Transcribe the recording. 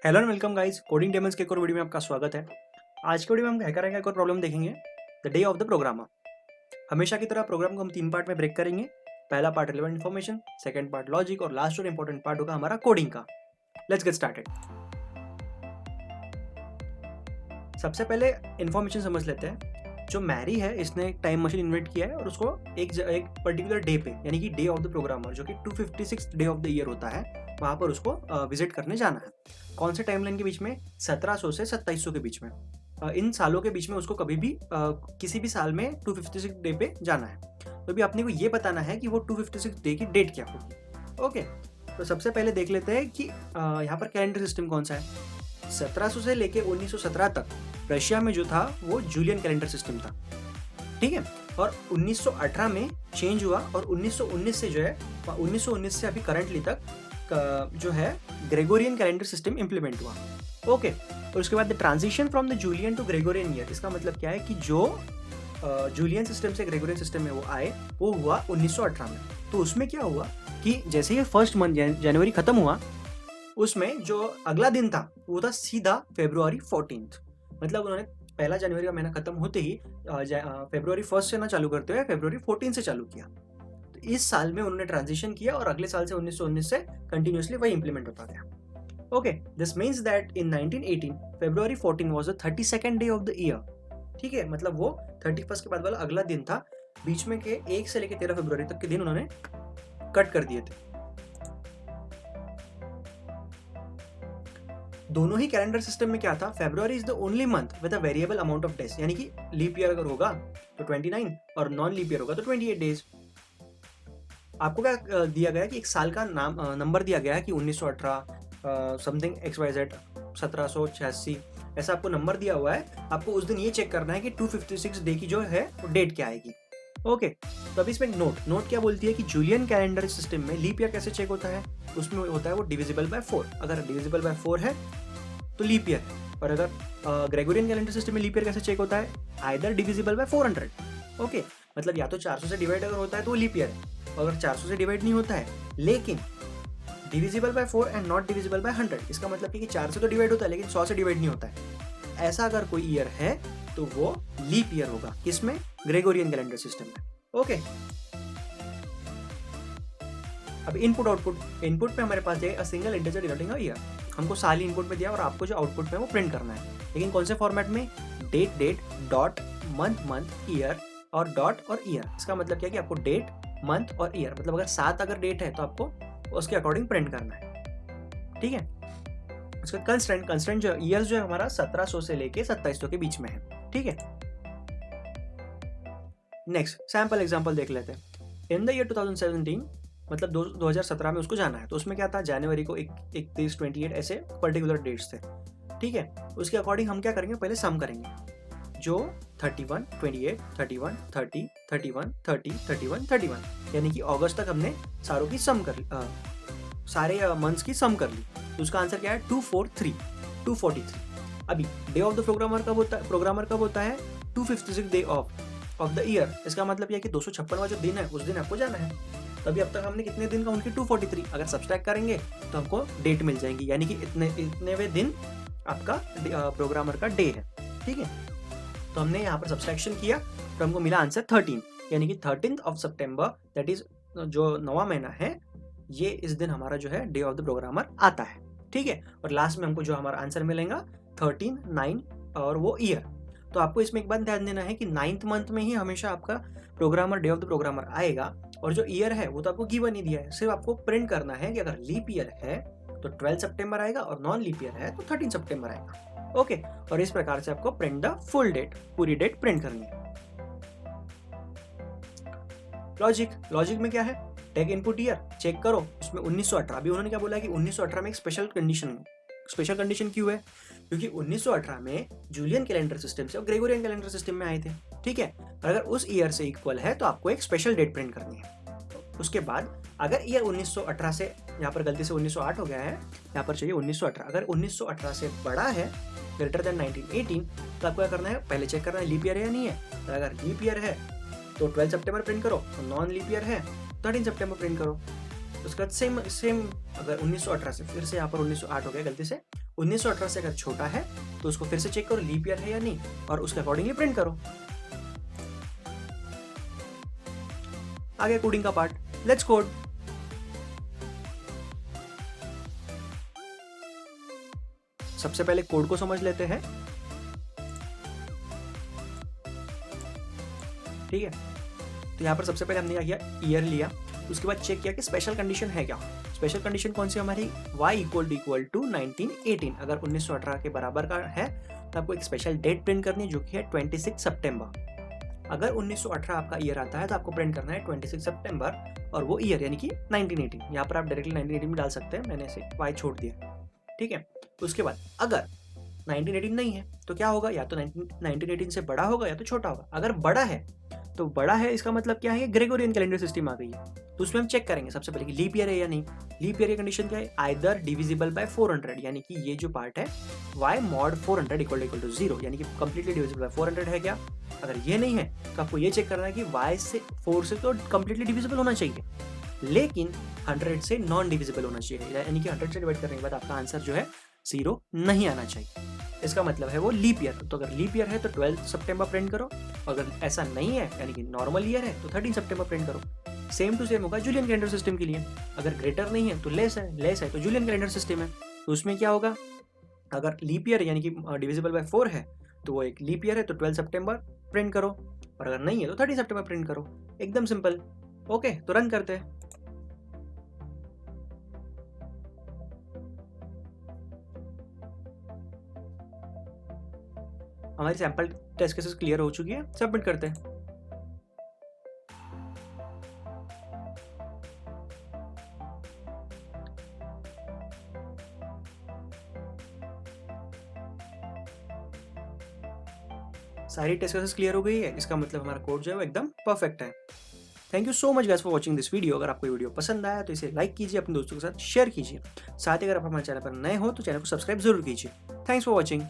Hello and welcome guys, coding demos के एक और वीडियो में आपका स्वागत है। आज के वीडियो में हम हैकर रैंक का एक और प्रॉब्लम देखेंगे, the day of the programmer. हमेशा की तरह प्रोग्राम को हम 3 पार्ट में ब्रेक करेंगे। पहला part relevant information, second part logic और लास्ट और इंपॉर्टेंट पार्ट होगा हमारा कोडिंग का। Let's get started. सबसे पहले इन्फॉर्मेशन समझ लेते हैं। जो मैरी है, इसने एक टाइम मशीन इन्वेंट किया है और उसको एक पर्टिकुलर डे पे, यानी कि डे ऑफ द प्रोग्रामर, जो कि 256 डे ऑफ द ईयर होता है, वहाँ पर उसको विजिट करने जाना है। कौन से टाइमलाइन के बीच में? 1700 से 2700 के बीच में। इन सालों के बीच में उसको कभी भी किसी भी साल में 256 डे पे जाना है। तो अभी अपने को ये बताना है कि वो 256 डे की डेट क्या होगी। ओके, तो सबसे पहले देख लेते हैं कि यहाँ पर कैलेंडर सिस्टम कौन सा है। 1700 से लेके 1917 तक रशिया में जो था वो जूलियन कैलेंडर सिस्टम था, ठीक है। और 1918 में चेंज हुआ और 1919 से जो है 1919 से अभी करंटली तक जो है ग्रेगोरियन कैलेंडर सिस्टम इंप्लीमेंट हुआ। ओके, और उसके बाद the transition from the Julian to Gregorian year, इसका मतलब क्या है कि जो जूलियन सिस्टम से ग्रेगोरियन सिस्टम में वो आए, वो हुआ 1918 में। तो उसमें क्या हुआ कि जैसे ही फर्स्ट मंथ जनवरी खत्म हुआ, उसमें जो अगला दिन था वो था सीधा February 14th। मतलब उन्होंने पहला जनवरी का महीना खत्म होते ही February 1st से ना चालू करते हुए February 14 से चालू किया। तो इस साल में उन्होंने ट्रांजिशन किया और अगले साल से 1919 से कंटिन्यूसली वही इंप्लीमेंट होता गया। Okay, this means that in 1918 February 14 was the 32nd day of the year. ठीक है, मतलब वो 31st के बाद वाला अगला दिन था। बीच में के 1 से लेकर 13 फरवरी तक के दिन उन्होंने कट कर दिए थे। दोनों ही कैलेंडर सिस्टम में क्या था, February is the only month with a variable amount of days, यानी कि लीप ईयर अगर होगा तो 29 और नॉन लीप ईयर होगा तो 28 डेज। आपको क्या दिया गया कि एक साल का नाम नंबर दिया गया है कि 1918 समथिंग XYZ 1786, ऐसा आपको नंबर दिया हुआ है। आपको उस दिन ये चेक करना है कि 256 डे की जो है वो डेट क्या आएगी। ओके, तो अभी इसमें एक नोट क्या बोलती है कि जूलियन कैलेंडर सिस्टम में लीप ईयर कैसे चेक होता है। उसमें होता है वो डिविजिबल बाय 4। अगर डिविजिबल बाय 4 है तो लीप ईयर है। और अगर ग्रेगोरियन कैलेंडर सिस्टम में लीप ईयर कैसे चेक होता है, आइदर डिविजिबल बाय 400। ओके, मतलब या तो 400 से डिवाइड अगर होता है तो वो लीप ईयर है, अगर 400 से डिवाइड नहीं होता है लेकिन divisible by 4 and not divisible by 100, इसका मतलब कि 4 से तो डिवाइड होता है लेकिन 100 से डिवाइड नहीं होता है। ऐसा अगर कोई ईयर है तो वो लीप ईयर होगा। किसमें? ग्रेगोरियन कैलेंडर सिस्टम में। ओके, अब इनपुट आउटपुट। इनपुट में हमारे पास है a single integer denoting a year. हमको साल ही इनपुट में दिया और आपको जो आउटपुट में वो प्रिंट करना है, लेकिन कौन से फॉर्मेट में? डेट डॉट मंथ ईयर और डॉट और ईयर। इसका मतलब क्या है कि आपको डेट, मंथ और ईयर, मतलब अगर 7 अगर डेट है तो आपको उसके अकॉर्डिंग प्रिंट करना है, ठीक है। उसका कंस्टेंट जो ईयर्स जो है हमारा 1700 से लेके 2700 के बीच में है, ठीक है। नेक्स्ट सैम्पल एग्जांपल देख लेते हैं। इन द ईयर 2017, मतलब 2017 में उसको जाना है, तो उसमें क्या था, जनवरी को 31, 28 ऐसे पर्टिकुलर डेट्स थे, ठीक है। उसके अकॉर्डिंग हम क्या करेंगे, पहले सम करेंगे। जो 31, 28, 31, 30, 31, 30, 31, 31, यानी कि अगस्त तक हमने सारों की सम कर ली, सारे मंथ्स की सम कर ली। तो उसका आंसर क्या है? 243। अभी डे ऑफ द प्रोग्रामर कब होता है? 256 डे ऑफ द ईयर। इसका मतलब यह है कि 256वां जो दिन है उस दिन आपको जाना है। तभी अब तक हमने कितने दिन काउंट किए? 243। अगर सब्सट्रैक्ट करेंगे तो हमको डेट मिल जाएंगी, यानी कि इतने दिन आपका प्रोग्रामर का डे है, ठीक है। तो हमने यहाँ पर सब्सट्रैक्शन किया तो हमको मिला आंसर 13, यानी कि 13th of September, that is जो 9वां महीना है, ये इस दिन हमारा जो है डे ऑफ द प्रोग्रामर आता है, ठीक है। और लास्ट में हमको जो हमारा आंसर मिलेगा 13, 9 और वो ईयर। तो आपको इसमें एक बात ध्यान देना है कि 9th मंथ में ही हमेशा आपका programmer day of the programmer आएगा, और जो ईयर है वो तो आपको गिवन ही दिया है। सिर्फ आपको प्रिंट करना है कि अगर लीप ईयर है तो 12 सितंबर आएगा और नॉन लीप ईयर है तो 13 सितंबर आएगा। ओके, और इस प्रकार से आपको प्रिंट द फुल डेट, पूरी डेट प्रिंट करनी है। लॉजिक में क्या है? टेक इनपुट ईयर, चेक करो उसमें 1918। अभी उन्होंने क्या बोला कि 1918 में एक स्पेशल कंडीशन क्यों है? क्योंकि 1918 में जूलियन कैलेंडर सिस्टम से और ग्रेगोरियन कैलेंडर सिस्टम में आए थे, ठीक है। और अगर उस ईयर से इक्वल है तो आपको एक स्पेशल डेट प्रिंट करनी है। उसके बाद अगर ईयर 1918 से, यहाँ पर गलती से 1908 हो गया है, यहाँ पर चाहिए 1918। अगर 1918 से बड़ा है, ग्रेटर देन 1918, तो आपको क्या करना है? पहले चेक करना है लीप ईयर है या नहीं है। तो अगर लीप ईयर है तो 12 सितंबर प्रिंट करो, और नॉन लीप ईयर है 13 सितंबर प्रिंट करो। उसके बाद सेम अगर 1918 से, फिर से यहाँ पर 1908 हो गया गलती से, 1918 से अगर छोटा है तो उसको फिर से चेक करो लीप ईयर है या नहीं, और उसके अकॉर्डिंगली प्रिंट करो। आगे कोडिंग का पार्ट, लेट्स कोड। सबसे पहले कोड को समझ लेते हैं, ठीक है। तो यहाँ पर सबसे पहले हमने क्या किया, ईयर लिया, उसके बाद चेक किया कि स्पेशल कंडीशन है क्या। स्पेशल कंडीशन कौन सी हमारी, y इक्वल टू 1918, अगर 1918 के बराबर का है तो आपको एक स्पेशल डेट प्रिंट करनी है जो कि है 26 सितंबर। अगर 1918 आपका ईयर आता है तो आपको प्रिंट करना है 26 सितंबर, और वो ईयर यानी कि 1918। यहाँ पर आप डायरेक्टली 1918 में डाल सकते हैं, मैंने ऐसे y छोड़ दिया, ठीक है। उसके बाद अगर 1918 नहीं है तो क्या होगा, या तो 1918 से बड़ा होगा या तो छोटा होगा। अगर बड़ा है तो बड़ा है इसका मतलब क्या है, ग्रेगोरियन कैलेंडर सिस्टम आ गई है, तो उसमें हम चेक करेंगे सबसे पहले कि लीप ईयर है या नहीं। लीप ईयर की कंडीशन क्या है, आइदर डिविजिबल बाय 400, यानी कि ये जो पार्ट है y mod 400 इक्वल टू 0, यानी कि कंप्लीटली डिविजिबल बाय 400 है क्या। अगर ये नहीं है तो आपको ये चेक करना है कि y से 4 से तो कंप्लीटली डिविजिबल होना चाहिए, लेकिन 100 से नॉन डिविजिबल होना चाहिए, यानी कि 100 से डिवाइड करने के बाद आपका आंसर जो है 0 नहीं आना चाहिए। इसका मतलब है वो लीप ईयर। तो अगर लीप ईयर है तो 12 सितंबर प्रिंट करो, अगर ऐसा नहीं है यानी कि नॉर्मल ईयर है तो 13 सितंबर प्रिंट करो। सेम टू सेम होगा जूलियन कैलेंडर सिस्टम के लिए। अगर ग्रेटर नहीं है तो लेस है तो जूलियन कैलेंडर सिस्टम है। तो उसमें क्या होगा, अगर लीप ईयर यानी कि डिविजिबल बाय 4 है तो वो एक लीप ईयर है, तो 12 सितंबर प्रिंट करो, और अगर नहीं है तो 13 सितंबर प्रिंट करो। एकदम सिंपल। ओके, तो रन करते हैं। हमारी सैंपल टेस्ट केसेस क्लियर हो चुकी है, सबमिट करते हैं। सारी टेस्ट केसेस क्लियर हो गई है, इसका मतलब हमारा कोड जो है वो एकदम परफेक्ट है। Thank you so much guys for watching this video. अगर आपको वीडियो पसंद आया तो इसे लाइक कीजिए, अपने दोस्तों के साथ शेयर कीजिए। साथ ही अगर आप हमारे चैनल पर नए हो तो चैनल को सब्सक्राइब जरूर कीजिए। Thanks for watching.